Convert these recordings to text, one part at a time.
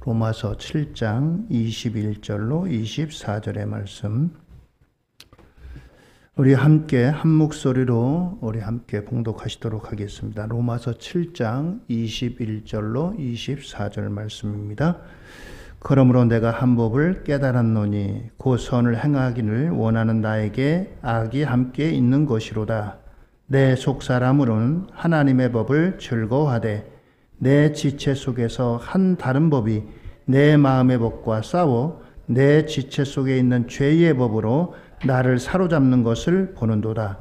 로마서 7장 21절로 24절의 말씀, 우리 함께 한 목소리로 우리 함께 봉독하시도록 하겠습니다. 로마서 7장 21절로 24절 말씀입니다. 그러므로 내가 한 법을 깨달았노니 곧 선을 행하기를 원하는 나에게 악이 함께 있는 것이로다. 내 속사람으로는 하나님의 법을 즐거워하되 내 지체 속에서 한 다른 법이 내 마음의 법과 싸워 내 지체 속에 있는 죄의 법으로 나를 사로잡는 것을 보는도다.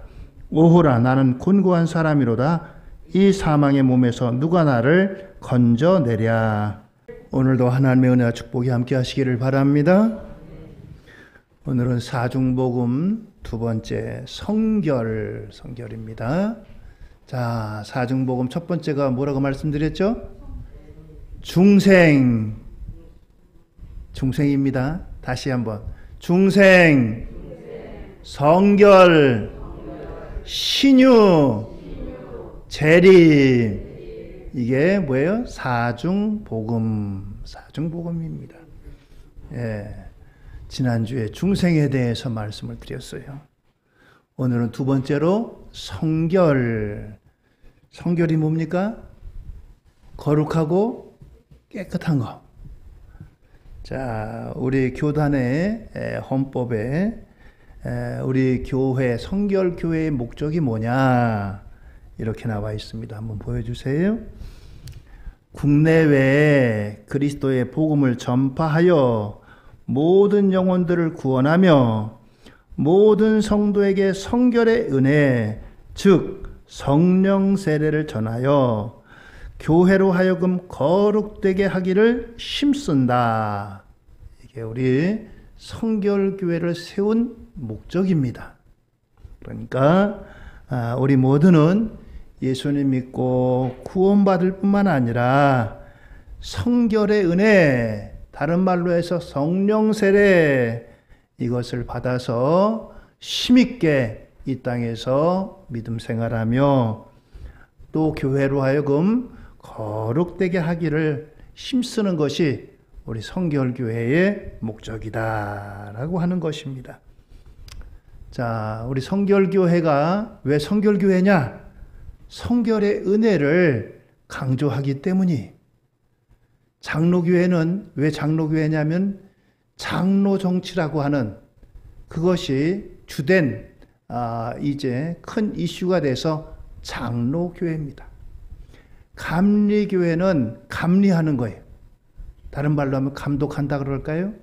오호라, 나는 곤고한 사람이로다. 이 사망의 몸에서 누가 나를 건져내랴. 오늘도 하나님의 은혜와 축복이 함께 하시기를 바랍니다. 오늘은 사중복음 두 번째 성결입니다. 자, 사중복음 첫 번째가 뭐라고 말씀드렸죠? 중생입니다. 다시 한번. 중생, 성결, 신유, 재림. 이게 뭐예요? 사중복음입니다. 예. 지난주에 중생에 대해서 말씀을 드렸어요. 오늘은 두 번째로 성결. 성결이 뭡니까? 거룩하고 깨끗한 거. 자, 우리 교단의 헌법에 우리 교회, 성결교회의 목적이 뭐냐? 이렇게 나와 있습니다. 한번 보여주세요. 국내외에 그리스도의 복음을 전파하여 모든 영혼들을 구원하며 모든 성도에게 성결의 은혜, 즉 성령 세례를 전하여 교회로 하여금 거룩되게 하기를 힘쓴다. 이게 우리 성결교회를 세운 목적입니다. 그러니까 우리 모두는 예수님 믿고 구원받을 뿐만 아니라 성결의 은혜, 다른 말로 해서 성령 세례, 이것을 받아서 힘있게 이 땅에서 믿음 생활하며 또 교회로 하여금 거룩되게 하기를 힘쓰는 것이 우리 성결교회의 목적이다라고 하는 것입니다. 자, 우리 성결교회가 왜 성결교회냐? 성결의 은혜를 강조하기 때문이. 장로교회는 왜 장로교회냐면 장로 정치라고 하는 그것이 주된 이제 큰 이슈가 돼서 장로교회입니다. 감리교회는 감리하는 거예요. 다른 말로 하면 감독한다 그럴까요?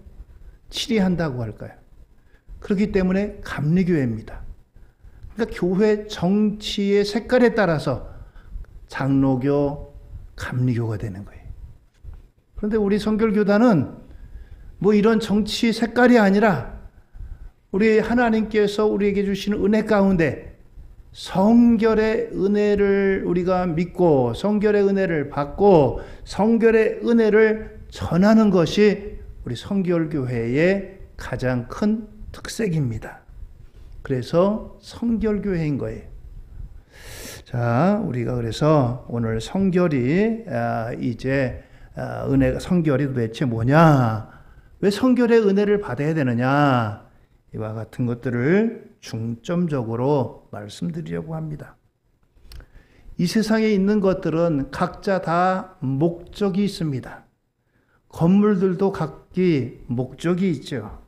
치리한다고 할까요? 그렇기 때문에 감리교회입니다. 그러니까 교회 정치의 색깔에 따라서 장로교, 감리교가 되는 거예요. 그런데 우리 성결교단은 뭐 이런 정치 색깔이 아니라 우리 하나님께서 우리에게 주시는 은혜 가운데 성결의 은혜를 우리가 믿고 성결의 은혜를 받고 성결의 은혜를 전하는 것이 우리 성결교회의 가장 큰 특색입니다. 그래서 성결교회인 거예요. 자, 우리가 그래서 오늘 성결이 이제 은혜가 성결이 도대체 뭐냐? 왜 성결의 은혜를 받아야 되느냐? 이와 같은 것들을 중점적으로 말씀드리려고 합니다. 이 세상에 있는 것들은 각자 다 목적이 있습니다. 건물들도 각기 목적이 있죠.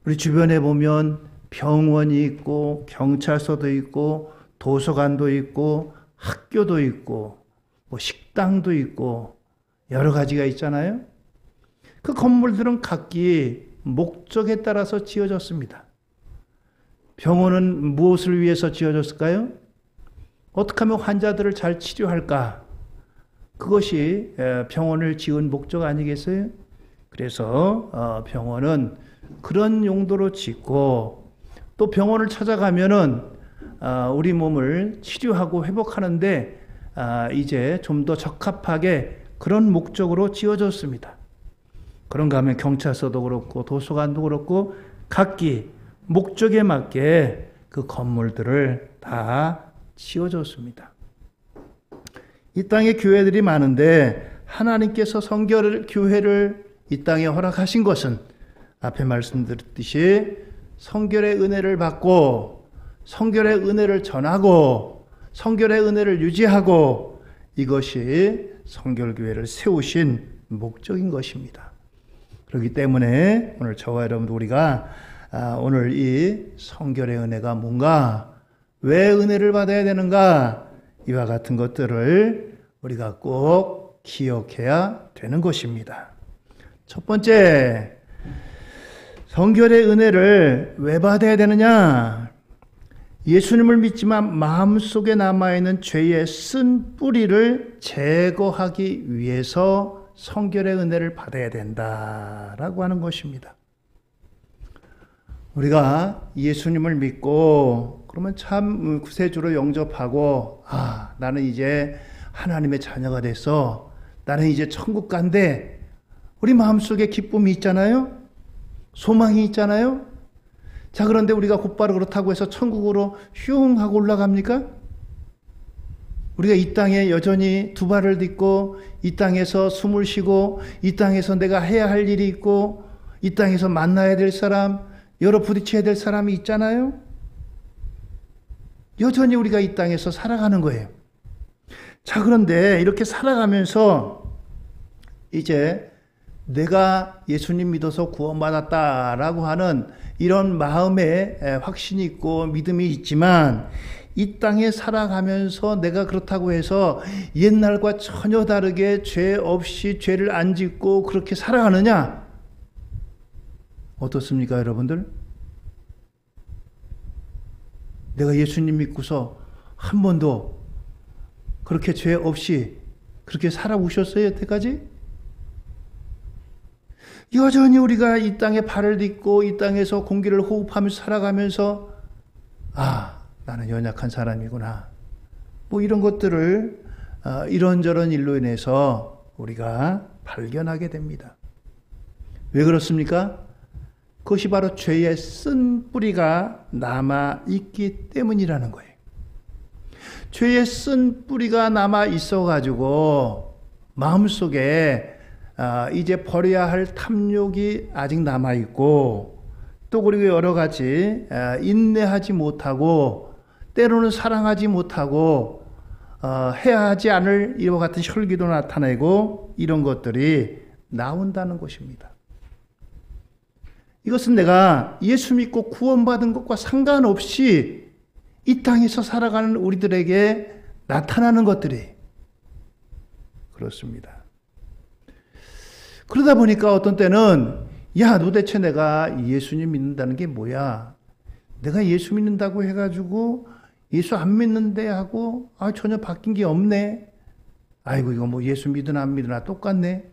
우리 주변에 보면 병원이 있고 경찰서도 있고 도서관도 있고 학교도 있고 뭐 식당도 있고 여러 가지가 있잖아요. 그 건물들은 각기 목적에 따라서 지어졌습니다. 병원은 무엇을 위해서 지어졌을까요? 어떻게 하면 환자들을 잘 치료할까? 그것이 병원을 지은 목적 아니겠어요? 그래서 병원은 그런 용도로 짓고 또 병원을 찾아가면은 우리 몸을 치료하고 회복하는데 이제 좀 더 적합하게 그런 목적으로 지어졌습니다. 그런가 하면 경찰서도 그렇고 도서관도 그렇고 각기 목적에 맞게 그 건물들을 다 지어줬습니다. 이 땅에 교회들이 많은데 하나님께서 성결교회를 이 땅에 허락하신 것은 앞에 말씀드렸듯이 성결의 은혜를 받고 성결의 은혜를 전하고 성결의 은혜를 유지하고 이것이 성결교회를 세우신 목적인 것입니다. 그렇기 때문에 오늘 저와 여러분도 우리가 오늘 이 성결의 은혜가 뭔가, 왜 은혜를 받아야 되는가, 이와 같은 것들을 우리가 꼭 기억해야 되는 것입니다. 첫 번째, 성결의 은혜를 왜 받아야 되느냐? 예수님을 믿지만 마음속에 남아있는 죄의 쓴 뿌리를 제거하기 위해서 성결의 은혜를 받아야 된다라고 하는 것입니다. 우리가 예수님을 믿고 그러면 참 구세주로 영접하고, 나는 이제 하나님의 자녀가 됐어, 나는 이제 천국 간대, 우리 마음속에 기쁨이 있잖아요, 소망이 있잖아요. 자, 그런데 우리가 곧바로 그렇다고 해서 천국으로 슝 하고 올라갑니까? 우리가 이 땅에 여전히 두 발을 딛고 이 땅에서 숨을 쉬고 이 땅에서 내가 해야 할 일이 있고 이 땅에서 만나야 될 사람, 여러 부딪혀야 될 사람이 있잖아요. 여전히 우리가 이 땅에서 살아가는 거예요. 자, 그런데 이렇게 살아가면서 이제 내가 예수님 믿어서 구원받았다라고 하는 이런 마음에 확신이 있고 믿음이 있지만, 이 땅에 살아가면서 내가 그렇다고 해서 옛날과 전혀 다르게 죄 없이 죄를 안 짓고 그렇게 살아가느냐? 어떻습니까, 여러분들? 내가 예수님 믿고서 한 번도 그렇게 죄 없이 그렇게 살아오셨어요, 여태까지? 여전히 우리가 이 땅에 발을 딛고 이 땅에서 공기를 호흡하면서 살아가면서 나는 연약한 사람이구나, 뭐 이런 것들을 이런저런 일로 인해서 우리가 발견하게 됩니다. 왜 그렇습니까? 그것이 바로 죄의 쓴 뿌리가 남아있기 때문이라는 거예요. 죄의 쓴 뿌리가 남아 있어가지고 마음속에 이제 버려야 할 탐욕이 아직 남아있고, 또 그리고 여러 가지 인내하지 못하고 때로는 사랑하지 못하고 해야 하지 않을 이와 같은 혈기도 나타내고 이런 것들이 나온다는 것입니다. 이것은 내가 예수 믿고 구원받은 것과 상관없이 이 땅에서 살아가는 우리들에게 나타나는 것들이 그렇습니다. 그러다 보니까 어떤 때는 도대체 내가 예수님 믿는다는 게 뭐야? 내가 예수 믿는다고 해가지고 예수 안 믿는데 하고 전혀 바뀐 게 없네. 아이고, 이거 뭐 예수 믿으나 안 믿으나 똑같네.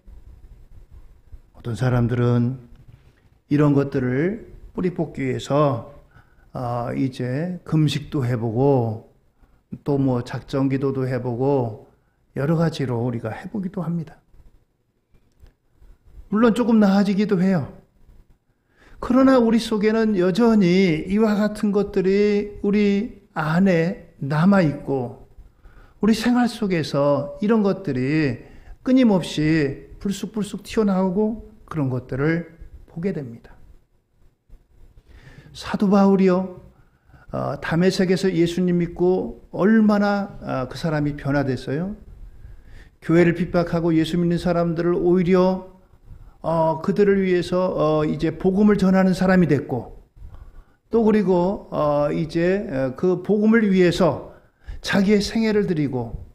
어떤 사람들은 이런 것들을 뿌리 뽑기 위해서 이제 금식도 해보고 또 뭐 작정기도도 해보고 여러 가지로 우리가 해보기도 합니다. 물론 조금 나아지기도 해요. 그러나 우리 속에는 여전히 이와 같은 것들이 우리 안에 남아있고 우리 생활 속에서 이런 것들이 끊임없이 불쑥불쑥 튀어나오고 그런 것들을 보게 됩니다. 사도 바울이요, 다메섹에서 예수님 믿고 얼마나 그 사람이 변화됐어요. 교회를 핍박하고 예수 믿는 사람들을 오히려 그들을 위해서 이제 복음을 전하는 사람이 됐고, 또 그리고 이제 그 복음을 위해서 자기의 생애를 드리고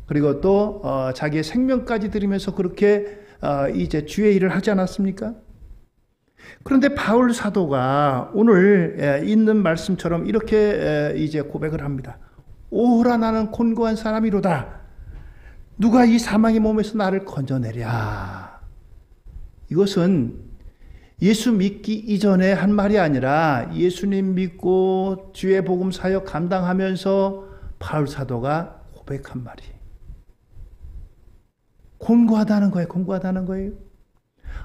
그리고 또 자기의 생명까지 드리면서 그렇게 이제 주의 일을 하지 않았습니까? 그런데 바울 사도가 오늘 있는 말씀처럼 이렇게 이제 고백을 합니다. 오호라, 나는 곤고한 사람이로다. 누가 이 사망의 몸에서 나를 건져내랴. 이것은 예수 믿기 이전에 한 말이 아니라 예수님 믿고 주의 복음 사역 감당하면서 바울 사도가 고백한 말이에요. 곤고하다는 거예요. 곤고하다는 거예요.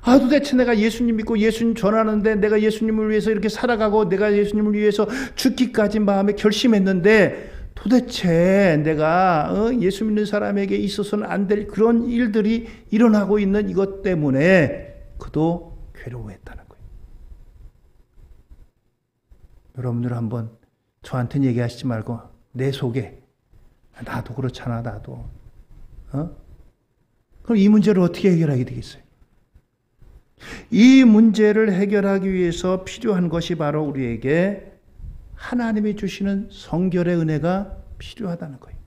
도대체 내가 예수님 믿고 예수님 전하는데 내가 예수님을 위해서 이렇게 살아가고 내가 예수님을 위해서 죽기까지 마음에 결심했는데 도대체 내가 예수 믿는 사람에게 있어서는 안 될 그런 일들이 일어나고 있는 이것 때문에 그도 괴로워했다는 거예요. 여러분들 한번 저한테는 얘기하시지 말고 내 속에 나도 그렇잖아 나도. 그럼 이 문제를 어떻게 해결하게 되겠어요? 이 문제를 해결하기 위해서 필요한 것이 바로 우리에게 하나님이 주시는 성결의 은혜가 필요하다는 거예요.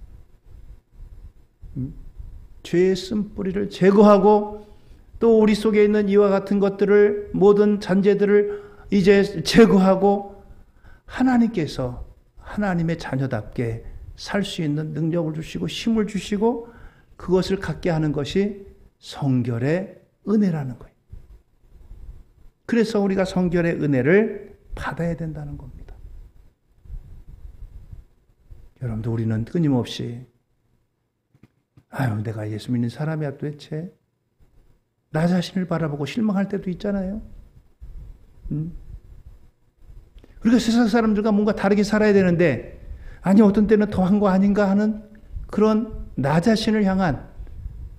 죄의 쓴뿌리를 제거하고 또 우리 속에 있는 이와 같은 것들을 모든 잔재들을 이제 제거하고 하나님께서 하나님의 자녀답게 살 수 있는 능력을 주시고 힘을 주시고 그것을 갖게 하는 것이 성결의 은혜라는 거예요. 그래서 우리가 성결의 은혜를 받아야 된다는 겁니다. 여러분들 우리는 끊임없이 내가 예수 믿는 사람이야 도대체 나 자신을 바라보고 실망할 때도 있잖아요. 우리가 세상 사람들과 뭔가 다르게 살아야 되는데 아니 어떤 때는 더한 거 아닌가 하는 그런 나 자신을 향한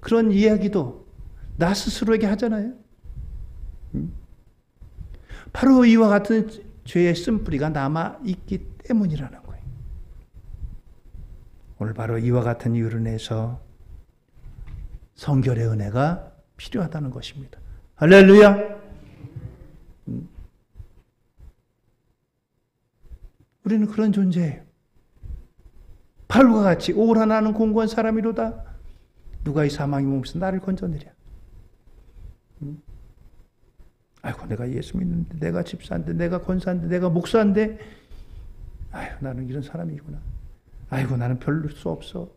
그런 이야기도 나 스스로에게 하잖아요. 바로 이와 같은 죄의 쓴뿌리가 남아있기 때문이라는 거예요. 오늘 바로 이와 같은 이유를 내서 성결의 은혜가 필요하다는 것입니다. 할렐루야! 우리는 그런 존재예요. 바울과 같이 오라 나는 공고한 사람이로다. 누가 이 사망의 몸에서 나를 건져내랴. 아이고 내가 예수 믿는데 내가 집사인데 내가 권사인데 내가 목사인데 나는 이런 사람이구나. 아이고 나는 별로 수 없어.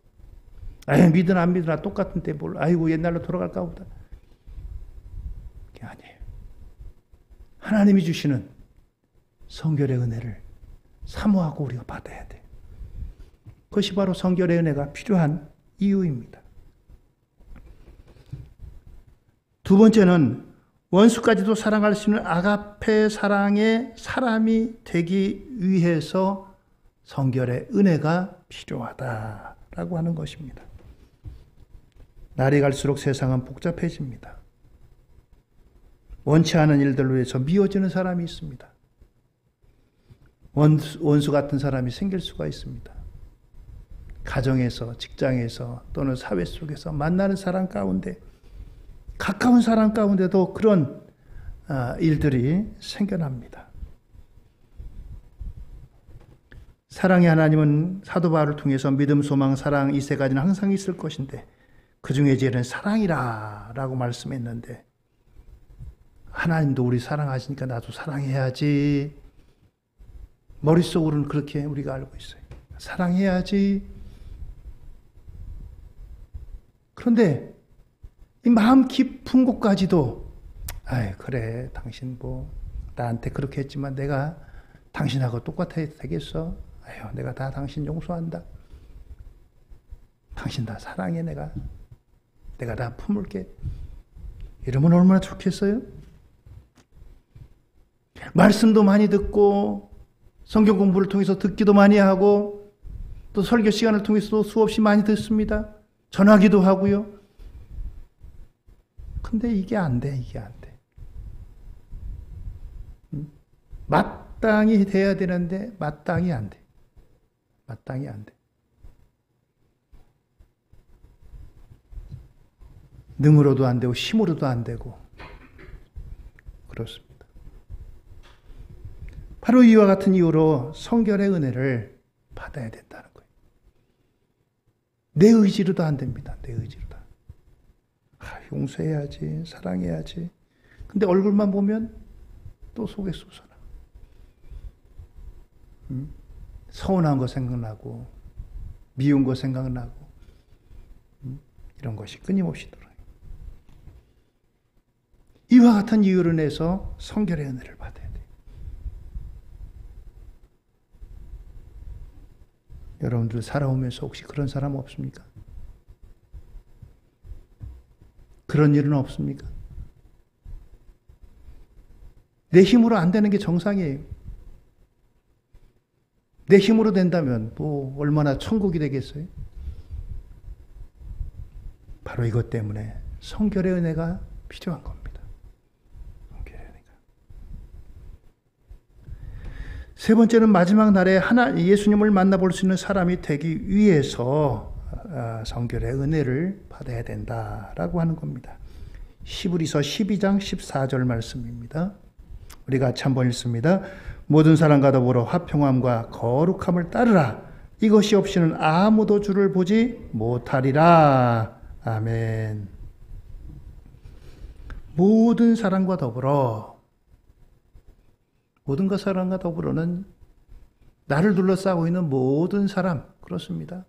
믿으나 안 믿으나 똑같은데 뭘 아이고 옛날로 돌아갈까 보다. 그게 아니에요. 하나님이 주시는 성결의 은혜를 사모하고 우리가 받아야 돼. 그것이 바로 성결의 은혜가 필요한 이유입니다. 두 번째는 원수까지도 사랑할 수 있는 아가페 사랑의 사람이 되기 위해서 성결의 은혜가 필요하다라고 하는 것입니다. 날이 갈수록 세상은 복잡해집니다. 원치 않은 일들로 해서 미워지는 사람이 있습니다. 원수 같은 사람이 생길 수가 있습니다. 가정에서, 직장에서 또는 사회 속에서 만나는 사람 가운데 가까운 사람 가운데도 그런 일들이 생겨납니다. 사랑의 하나님은 사도 바울을 통해서 믿음, 소망, 사랑 이 세 가지는 항상 있을 것인데 그 중에 제일은 사랑이라 라고 말씀했는데 하나님도 우리 사랑하시니까 나도 사랑해야지. 머릿속으로는 그렇게 우리가 알고 있어요. 사랑해야지. 그런데 이 마음 깊은 곳까지도 그래 당신 나한테 그렇게 했지만 내가 당신하고 똑같아야 되겠어. 내가 다 당신 용서한다. 당신 다 사랑해 내가 다 품을게. 이러면 얼마나 좋겠어요? 말씀도 많이 듣고 성경 공부를 통해서 듣기도 많이 하고 또 설교 시간을 통해서도 수없이 많이 듣습니다. 전하기도 하고요. 근데 이게 안 돼. 마땅히 돼야 되는데 마땅히 안 돼. 능으로도 안 되고 힘으로도 안 되고 그렇습니다. 바로 이와 같은 이유로 성결의 은혜를 받아야 된다는 거예요. 내 의지로도 안 됩니다. 내 의지로도. 용서해야지, 사랑해야지. 근데 얼굴만 보면 또 속에 솟아나. 서운한 거 생각나고 미운 거 생각나고 이런 것이 끊임없이 들어요. 이와 같은 이유를 내서 성결의 은혜를 받아야 돼요. 여러분들 살아오면서 혹시 그런 사람 없습니까? 그런 일은 없습니까? 내 힘으로 안 되는 게 정상이에요. 내 힘으로 된다면 뭐 얼마나 천국이 되겠어요? 바로 이것 때문에 성결의 은혜가 필요한 겁니다. 성결의 은혜가. 세 번째는 마지막 날에 예수님을 만나볼 수 있는 사람이 되기 위해서 성결의 은혜를 받아야 된다라고 하는 겁니다. 히브리서 12장 14절 말씀입니다. 우리 같이 한번 읽습니다. 모든 사람과 더불어 화평함과 거룩함을 따르라. 이것이 없이는 아무도 주를 보지 못하리라. 아멘. 모든 사람과 더불어, 모든 사람과 더불어는 나를 둘러싸고 있는 모든 사람, 그렇습니다.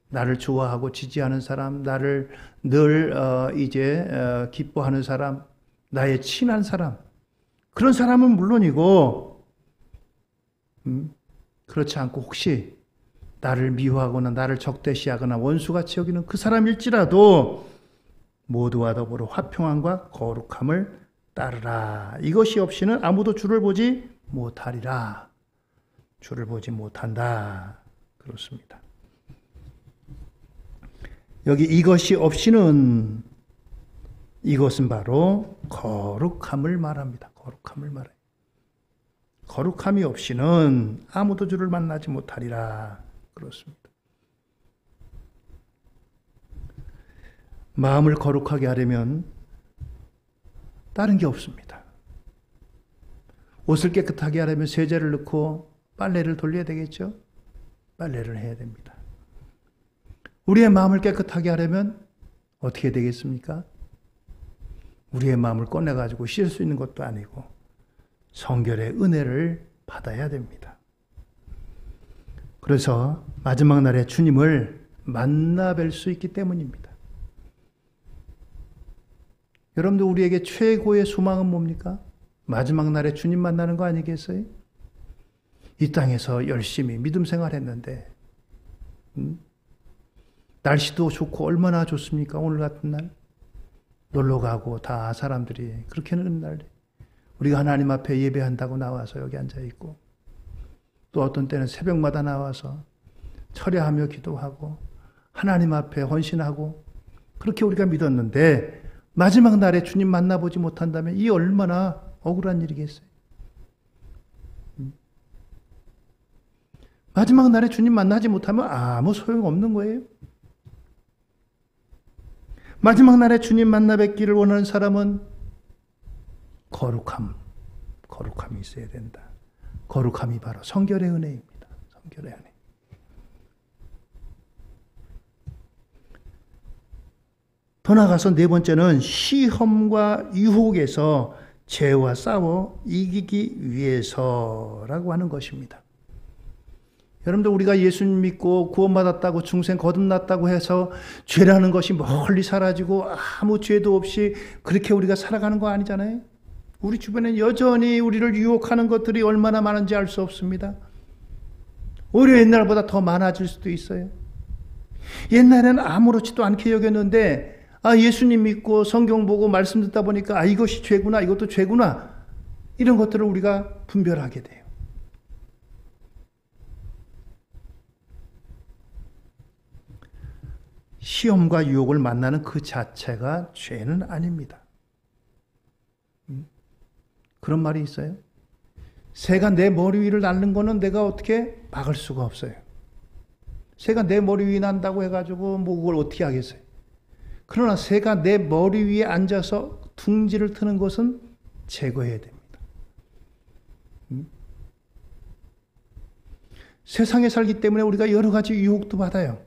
나를 좋아하고 지지하는 사람, 나를 늘 기뻐하는 사람, 나의 친한 사람, 그런 사람은 물론이고, 그렇지 않고 혹시 나를 미워하거나 나를 적대시하거나 원수같이 여기는 그 사람일지라도 모두와 더불어 화평함과 거룩함을 따르라. 이것이 없이는 아무도 주를 보지 못하리라. 주를 보지 못한다. 그렇습니다. 여기 이것이 없이는, 이것은 바로 거룩함을 말합니다. 거룩함을 말해요. 거룩함이 없이는 아무도 주를 만나지 못하리라. 그렇습니다. 마음을 거룩하게 하려면 다른 게 없습니다. 옷을 깨끗하게 하려면 세제를 넣고 빨래를 돌려야 되겠죠? 빨래를 해야 됩니다. 우리의 마음을 깨끗하게 하려면 어떻게 되겠습니까? 우리의 마음을 꺼내가지고 씻을 수 있는 것도 아니고 성결의 은혜를 받아야 됩니다. 그래서 마지막 날에 주님을 만나 뵐 수 있기 때문입니다. 여러분들, 우리에게 최고의 소망은 뭡니까? 마지막 날에 주님 만나는 거 아니겠어요? 이 땅에서 열심히 믿음 생활했는데 날씨도 좋고 얼마나 좋습니까? 오늘 같은 날 놀러 가고 다 사람들이 그렇게 하는 날, 우리가 하나님 앞에 예배한다고 나와서 여기 앉아 있고, 또 어떤 때는 새벽마다 나와서 철야하며 기도하고 하나님 앞에 헌신하고, 그렇게 우리가 믿었는데 마지막 날에 주님 만나보지 못한다면 이 얼마나 억울한 일이겠어요? 마지막 날에 주님 만나지 못하면 아무 소용없는 거예요. 마지막 날에 주님 만나 뵙기를 원하는 사람은 거룩함이 있어야 된다. 거룩함이 바로 성결의 은혜입니다. 성결의 은혜. 더 나아가서 네 번째는 시험과 유혹에서 죄와 싸워 이기기 위해서라고 하는 것입니다. 여러분들, 우리가 예수님 믿고 구원받았다고 중생 거듭났다고 해서 죄라는 것이 멀리 사라지고 아무 죄도 없이 그렇게 우리가 살아가는 거 아니잖아요. 우리 주변에 여전히 우리를 유혹하는 것들이 얼마나 많은지 알 수 없습니다. 오히려 옛날보다 더 많아질 수도 있어요. 옛날에는 아무렇지도 않게 여겼는데 예수님 믿고 성경 보고 말씀 듣다 보니까 이것이 죄구나, 이것도 죄구나, 이런 것들을 우리가 분별하게 돼요. 시험과 유혹을 만나는 그 자체가 죄는 아닙니다. 그런 말이 있어요. 새가 내 머리 위를 날는 거는 내가 어떻게 막을 수가 없어요. 새가 내 머리 위에 난다고 해가지고 뭐 그걸 어떻게 하겠어요. 그러나 새가 내 머리 위에 앉아서 둥지를 트는 것은 제거해야 됩니다. 세상에 살기 때문에 우리가 여러 가지 유혹도 받아요.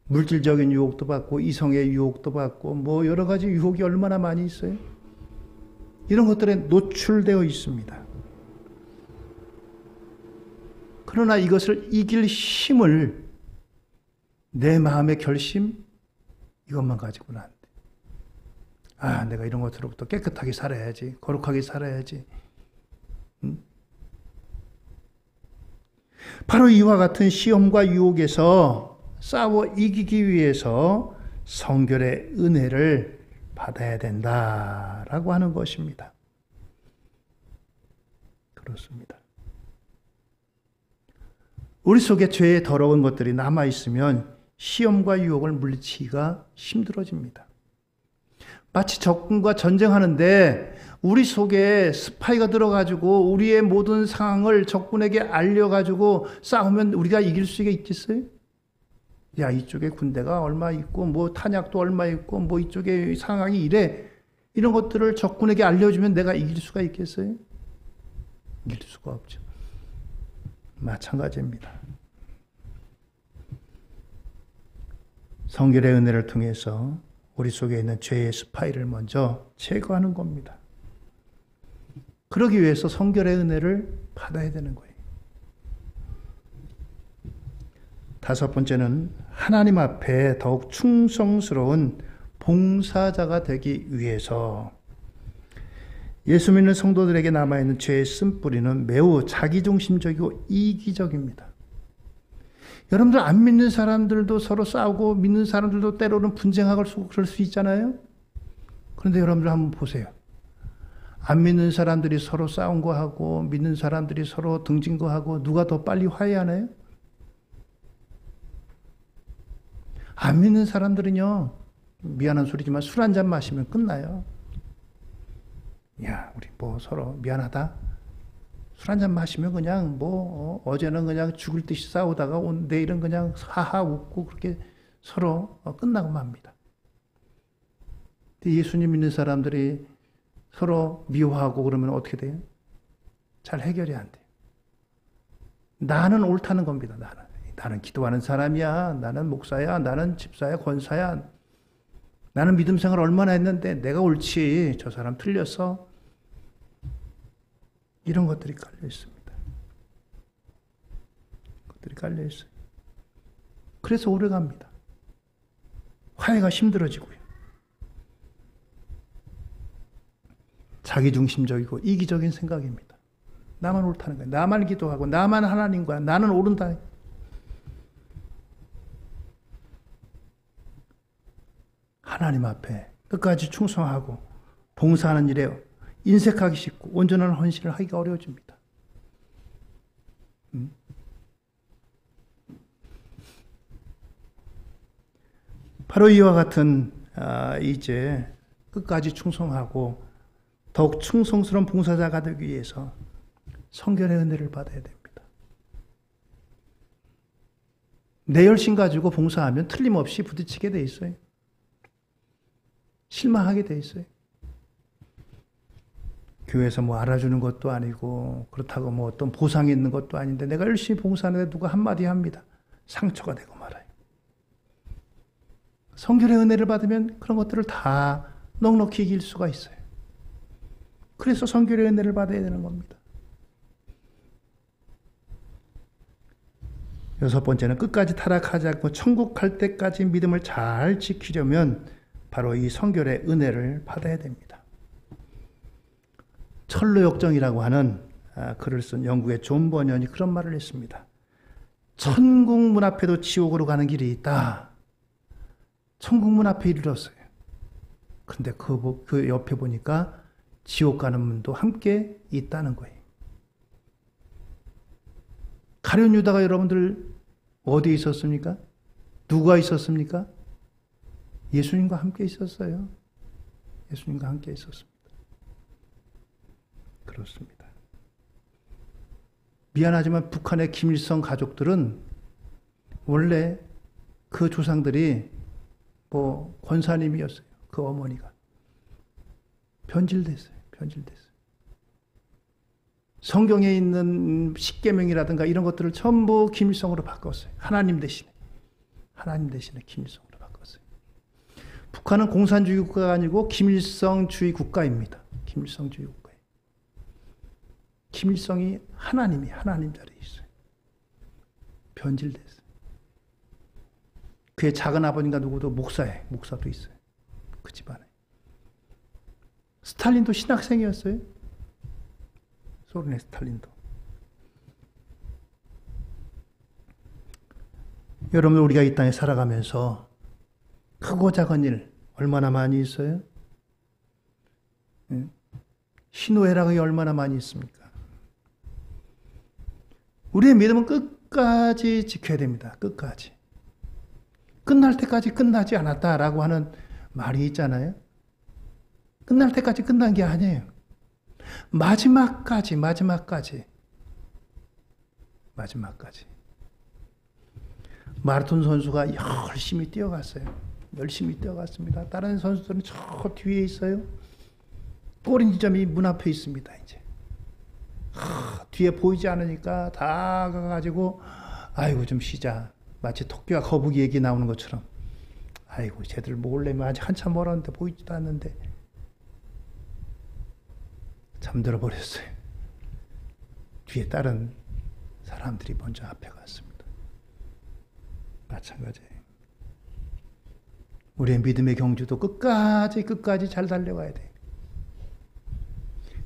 물질적인 유혹도 받고 이성의 유혹도 받고 뭐 여러 가지 유혹이 얼마나 많이 있어요. 이런 것들에 노출되어 있습니다. 그러나 이것을 이길 힘을, 내 마음의 결심, 이것만 가지고는 안 돼. 내가 이런 것들로부터 깨끗하게 살아야지, 거룩하게 살아야지. 바로 이와 같은 시험과 유혹에서 싸워 이기기 위해서 성결의 은혜를 받아야 된다라고 하는 것입니다. 그렇습니다. 우리 속에 죄의 더러운 것들이 남아있으면 시험과 유혹을 물리치기가 힘들어집니다. 마치 적군과 전쟁하는데 우리 속에 스파이가 들어가지고 우리의 모든 상황을 적군에게 알려가지고 싸우면 우리가 이길 수가 있겠어요? 야, 이쪽에 군대가 얼마 있고 뭐 탄약도 얼마 있고 뭐 이쪽에 상황이 이래, 이런 것들을 적군에게 알려주면 내가 이길 수가 있겠어요? 이길 수가 없죠. 마찬가지입니다. 성결의 은혜를 통해서 우리 속에 있는 죄의 스파이를 먼저 제거하는 겁니다. 그러기 위해서 성결의 은혜를 받아야 되는 거예요. 다섯 번째는 하나님 앞에 더욱 충성스러운 봉사자가 되기 위해서 예수 믿는 성도들에게 남아있는 죄의 쓴뿌리는 매우 자기중심적이고 이기적입니다. 여러분들 안 믿는 사람들도 서로 싸우고 믿는 사람들도 때로는 분쟁하고 그럴 수 있잖아요. 그런데 여러분들 한번 보세요. 안 믿는 사람들이 서로 싸운 거 하고 믿는 사람들이 서로 등진 거 하고 누가 더 빨리 화해하나요? 안 믿는 사람들은요, 미안한 소리지만 술 한잔 마시면 끝나요. 야, 우리 뭐 서로 미안하다. 술 한잔 마시면 그냥 어제는 그냥 죽을 듯이 싸우다가 내일은 그냥 하하 웃고 그렇게 서로 끝나고 맙니다. 근데 예수님 믿는 사람들이 서로 미워하고 그러면 어떻게 돼요? 잘 해결이 안 돼요. 나는 옳다는 겁니다. 나는 기도하는 사람이야. 나는 목사야. 나는 집사야. 권사야. 나는 믿음 생활 얼마나 했는데 내가 옳지. 저 사람 틀렸어. 이런 것들이 깔려 있습니다. 것들이 깔려 있어요. 그래서 오래 갑니다. 화해가 힘들어지고요. 자기중심적이고 이기적인 생각입니다. 나만 옳다는 거야. 나만 기도하고 나만 하나님과 나는 옳은다. 하나님 앞에 끝까지 충성하고 봉사하는 일에 인색하기 쉽고 온전한 헌신을 하기가 어려워집니다. 바로 이와 같은 이제 끝까지 충성하고 더욱 충성스러운 봉사자가 되기 위해서 성결의 은혜를 받아야 됩니다. 내 열심 가지고 봉사하면 틀림없이 부딪히게 돼 있어요. 실망하게 돼 있어요. 교회에서 뭐 알아주는 것도 아니고 그렇다고 뭐 어떤 보상이 있는 것도 아닌데 내가 열심히 봉사하는데 누가 한마디 합니다. 상처가 되고 말아요. 성결의 은혜를 받으면 그런 것들을 다 넉넉히 이길 수가 있어요. 그래서 성결의 은혜를 받아야 되는 겁니다. 여섯 번째는 끝까지 타락하지 않고 천국 갈 때까지 믿음을 잘 지키려면 바로 이 성결의 은혜를 받아야 됩니다. 철로역정이라고 하는 글을 쓴 영국의 존 버년이 그런 말을 했습니다. 천국 문 앞에도 지옥으로 가는 길이 있다. 천국 문 앞에 이르렀어요. 그런데 그 옆에 보니까 지옥 가는 문도 함께 있다는 거예요. 가룟 유다가 여러분들 어디에 있었습니까? 누가 있었습니까? 예수님과 함께 있었어요. 예수님과 함께 있었습니다. 그렇습니다. 미안하지만 북한의 김일성 가족들은 원래 그 조상들이 권사님이었어요. 그 어머니가. 변질됐어요. 성경에 있는 십계명이라든가 이런 것들을 전부 김일성으로 바꿨어요. 하나님 대신에 김일성으로 바꿨어요. 북한은 공산주의 국가가 아니고 김일성주의 국가입니다. 김일성주의 국가예요. 김일성이 하나님 자리에 있어요. 변질됐어요. 그의 작은 아버님과 누구도 목사도 있어요. 그 집안에. 스탈린도 신학생이었어요. 소련의 스탈린도. 여러분, 우리가 이 땅에 살아가면서 크고 작은 일 얼마나 많이 있어요? 희노애락이 얼마나 많이 있습니까? 우리의 믿음은 끝까지 지켜야 됩니다. 끝까지. 끝날 때까지 끝나지 않았다라고 하는 말이 있잖아요. 끝날 때까지 끝난 게 아니에요. 마지막까지. 마라톤 선수가 열심히 뛰어갔어요. 열심히 뛰어갔습니다. 다른 선수들은 저 뒤에 있어요. 꼬리 지점이 문 앞에 있습니다. 이제 뒤에 보이지 않으니까 다 가가지고 아이고 좀 쉬자. 마치 토끼와 거북이 얘기 나오는 것처럼 아이고 쟤들 먹으려면 아직 한참 멀었는데 보이지도 않는데 잠들어 버렸어요. 뒤에 다른 사람들이 먼저 앞에 갔습니다. 마찬가지예요. 우리의 믿음의 경주도 끝까지 잘 달려가야 돼요.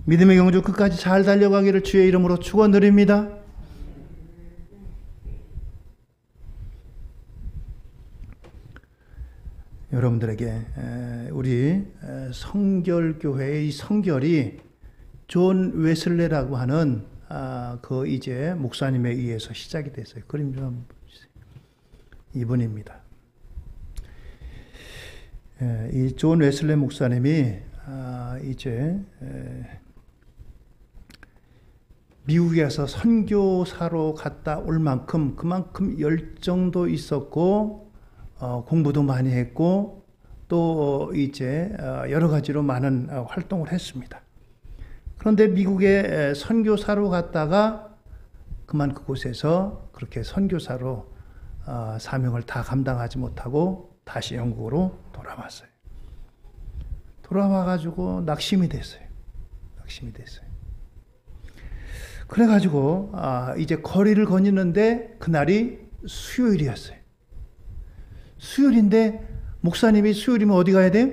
믿음의 경주 끝까지 잘 달려가기를 주의 이름으로 축원드립니다. 여러분들에게 우리 성결교회의 성결이 존 웨슬레라고 하는 그 이제 목사님에 의해서 시작이 됐어요. 그림 좀 보세요. 이분입니다. 이 존 웨슬레 목사님이 이제 미국에서 선교사로 갔다 올 만큼 그만큼 열정도 있었고 공부도 많이 했고 또 이제 여러 가지로 많은 활동을 했습니다. 그런데 미국에 선교사로 갔다가 그만 그곳에서 그렇게 선교사로 사명을 다 감당하지 못하고 다시 영국으로 돌아왔어요. 돌아와가지고 낙심이 됐어요. 그래가지고 이제 거리를 거니는데 그날이 수요일이었어요. 수요일인데 목사님이 수요일이면 어디 가야 돼요?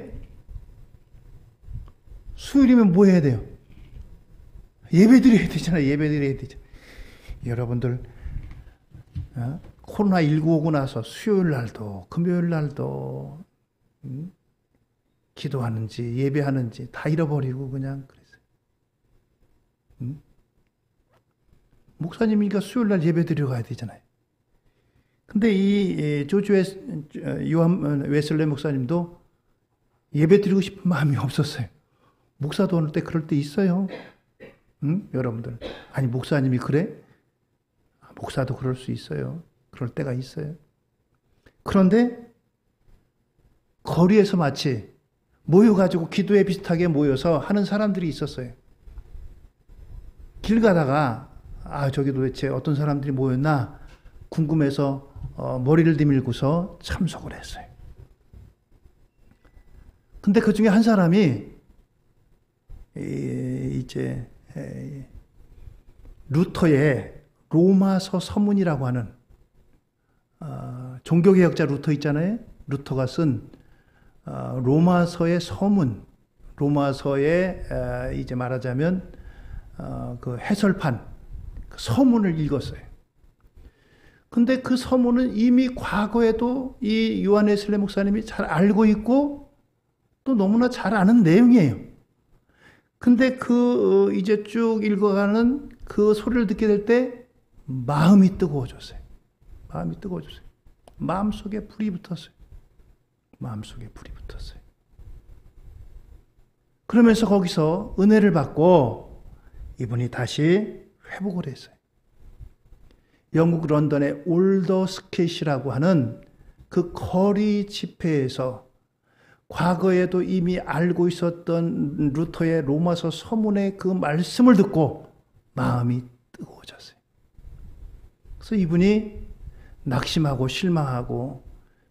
수요일이면 뭐 해야 돼요? 예배드려야 되잖아요. 여러분들 코로나19 오고 나서 수요일 날도 금요일 날도 기도하는지 예배하는지 다 잃어버리고 그냥 그랬어요. 목사님이니까 수요일 날 예배드리러 가야 되잖아요. 근데 이 조지 요한 웨슬레 목사님도 예배드리고 싶은 마음이 없었어요. 목사도 어느 때 그럴 때 있어요. 여러분들. 아니 목사님이 그래? 목사도 그럴 수 있어요. 그럴 때가 있어요. 그런데 거리에서 마치 모여가지고 기도에 비슷하게 모여서 하는 사람들이 있었어요. 길 가다가 저기 도대체 어떤 사람들이 모였나 궁금해서 머리를 디밀고서 참석을 했어요. 근데 그 중에 한 사람이 이제 루터의 로마서 서문이라고 하는 종교개혁자 루터 있잖아요. 루터가 쓴 로마서의 서문, 로마서의 이제 말하자면 그 해설판, 그 서문을 읽었어요. 근데 그 서문은 이미 과거에도 이 요한 웨슬레 목사님이 잘 알고 있고 또 너무나 잘 아는 내용이에요. 근데 그 이제 쭉 읽어가는 그 소리를 듣게 될 때 마음이 뜨거워졌어요. 마음속에 불이 붙었어요. 그러면서 거기서 은혜를 받고 이분이 다시 회복을 했어요. 영국 런던의 올더스켓이라고 하는 그 거리 집회에서 과거에도 이미 알고 있었던 루터의 로마서 서문의 그 말씀을 듣고 마음이 뜨거워졌어요. 그래서 이분이 낙심하고 실망하고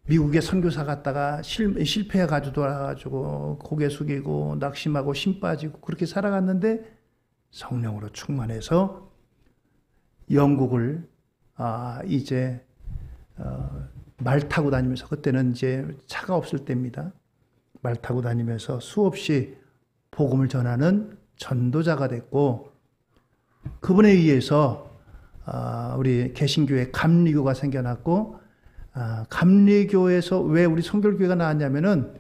미국에 선교사 갔다가 실패해가지고 돌아가지고 고개 숙이고 낙심하고 힘 빠지고 그렇게 살아갔는데 성령으로 충만해서 영국을 이제 말 타고 다니면서 그때는 이제 차가 없을 때입니다. 말 타고 다니면서 수없이 복음을 전하는 전도자가 됐고 그분에 의해서 우리 개신교회 감리교가 생겨났고 감리교에서 왜 우리 성결교회가 나왔냐면은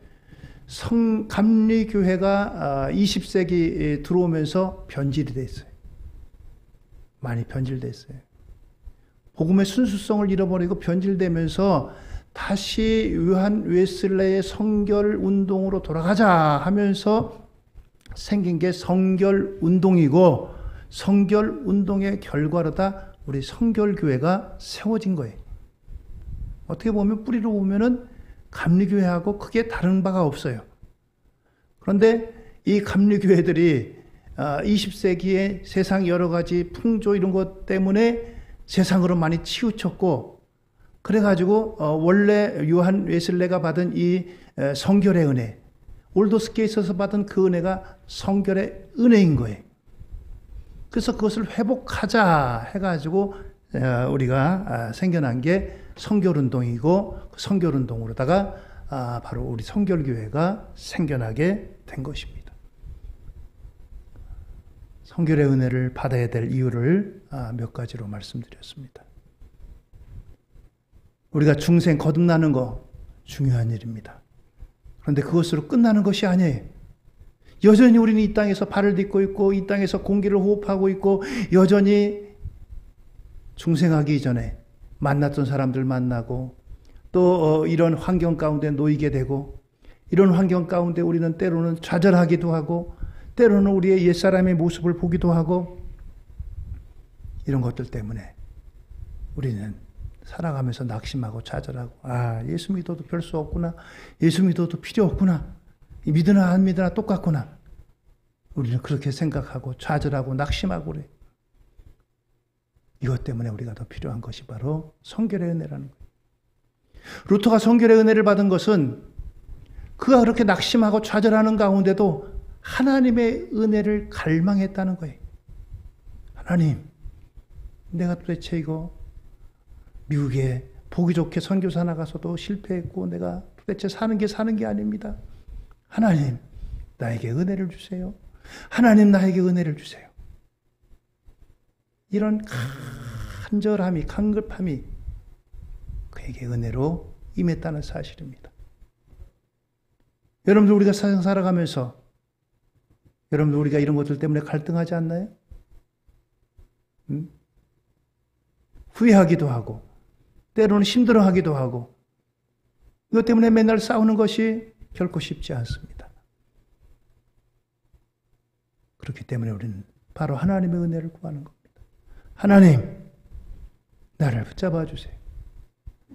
감리교회가 20세기 들어오면서 변질이 됐어요. 많이 변질됐어요. 복음의 순수성을 잃어버리고 변질되면서 다시 요한 웨슬레의 성결 운동으로 돌아가자 하면서 생긴 게 성결 운동이고, 성결 운동의 결과로다 우리 성결교회가 세워진 거예요. 어떻게 보면 뿌리로 보면은 감리교회하고 크게 다른 바가 없어요. 그런데 이 감리교회들이 20세기에 세상 여러 가지 풍조 이런 것 때문에 세상으로 많이 치우쳤고, 그래가지고 원래 요한 웨슬레가 받은 이 성결의 은혜, 올도스교에 있어서 받은 그 은혜가 성결의 은혜인 거예요. 그래서 그것을 회복하자 해가지고 우리가 생겨난 게 성결운동이고, 그 성결운동으로다가 바로 우리 성결교회가 생겨나게 된 것입니다. 성결의 은혜를 받아야 될 이유를 몇 가지로 말씀드렸습니다. 우리가 중생 거듭나는 거 중요한 일입니다. 그런데 그것으로 끝나는 것이 아니에요. 여전히 우리는 이 땅에서 발을 딛고 있고, 이 땅에서 공기를 호흡하고 있고, 여전히 중생하기 이전에 만났던 사람들 만나고, 또 이런 환경 가운데 놓이게 되고, 이런 환경 가운데 우리는 때로는 좌절하기도 하고, 때로는 우리의 옛사람의 모습을 보기도 하고, 이런 것들 때문에 우리는 살아가면서 낙심하고 좌절하고, 예수 믿어도 별 수 없구나, 예수 믿어도 필요 없구나, 믿으나 안 믿으나 똑같구나, 우리는 그렇게 생각하고 좌절하고 낙심하고 그래. 이것 때문에 우리가 더 필요한 것이 바로 성결의 은혜라는 거예요. 루터가 성결의 은혜를 받은 것은 그가 그렇게 낙심하고 좌절하는 가운데도 하나님의 은혜를 갈망했다는 거예요. 하나님, 내가 도대체 이거 미국에 보기 좋게 선교사 나가서도 실패했고, 내가 도대체 사는 게 아닙니다. 하나님, 나에게 은혜를 주세요. 하나님, 나에게 은혜를 주세요. 이런 간절함이, 간급함이 그에게 은혜로 임했다는 사실입니다. 여러분들, 우리가 세상 살아가면서 여러분들, 우리가 이런 것들 때문에 갈등하지 않나요? 후회하기도 하고, 때로는 힘들어하기도 하고, 이것 때문에 맨날 싸우는 것이 결코 쉽지 않습니다. 그렇기 때문에 우리는 바로 하나님의 은혜를 구하는 겁니다. 하나님, 나를 붙잡아 주세요.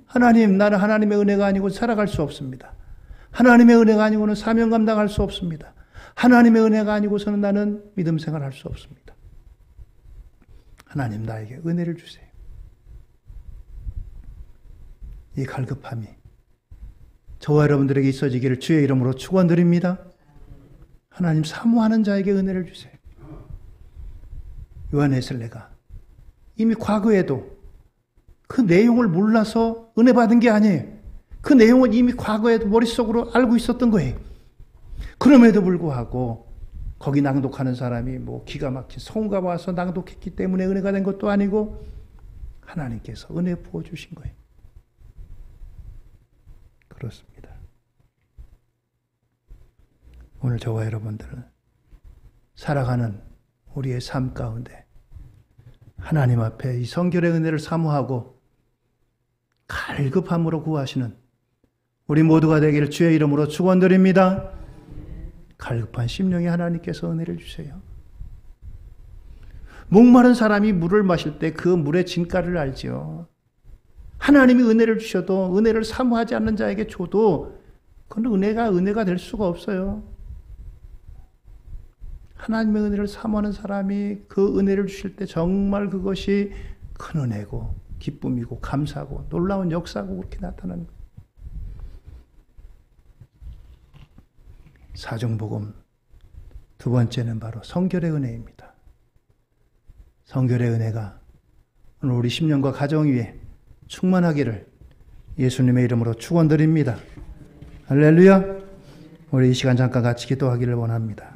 하나님, 나는 하나님의 은혜가 아니고 살아갈 수 없습니다. 하나님의 은혜가 아니고는 사명 감당할 수 없습니다. 하나님의 은혜가 아니고서는 나는 믿음 생활할 수 없습니다. 하나님, 나에게 은혜를 주세요. 이 갈급함이 저와 여러분들에게 있어지기를 주의 이름으로 축원드립니다. 하나님, 사모하는 자에게 은혜를 주세요. 요한 웨슬레가 이미 과거에도 그 내용을 몰라서 은혜 받은 게 아니에요. 그 내용은 이미 과거에도 머릿속으로 알고 있었던 거예요. 그럼에도 불구하고 거기 낭독하는 사람이 기가 막힌 성우가 와서 낭독했기 때문에 은혜가 된 것도 아니고, 하나님께서 은혜 부어주신 거예요. 그렇습니다. 오늘 저와 여러분들은 살아가는 우리의 삶 가운데 하나님 앞에 이 성결의 은혜를 사모하고 갈급함으로 구하시는 우리 모두가 되기를 주의 이름으로 축원드립니다. 갈급한 심령에 하나님께서 은혜를 주세요. 목마른 사람이 물을 마실 때 그 물의 진가를 알지요. 하나님이 은혜를 주셔도, 은혜를 사모하지 않는 자에게 줘도 그건 은혜가 될 수가 없어요. 하나님의 은혜를 사모하는 사람이 그 은혜를 주실 때 정말 그것이 큰 은혜고 기쁨이고 감사고 놀라운 역사고 그렇게 나타나는 거예요. 사중복음 두 번째는 바로 성결의 은혜입니다. 성결의 은혜가 오늘 우리 심령과 가정 위에 충만하기를 예수님의 이름으로 축원드립니다. 할렐루야. 우리 이 시간 잠깐 같이 기도하기를 원합니다.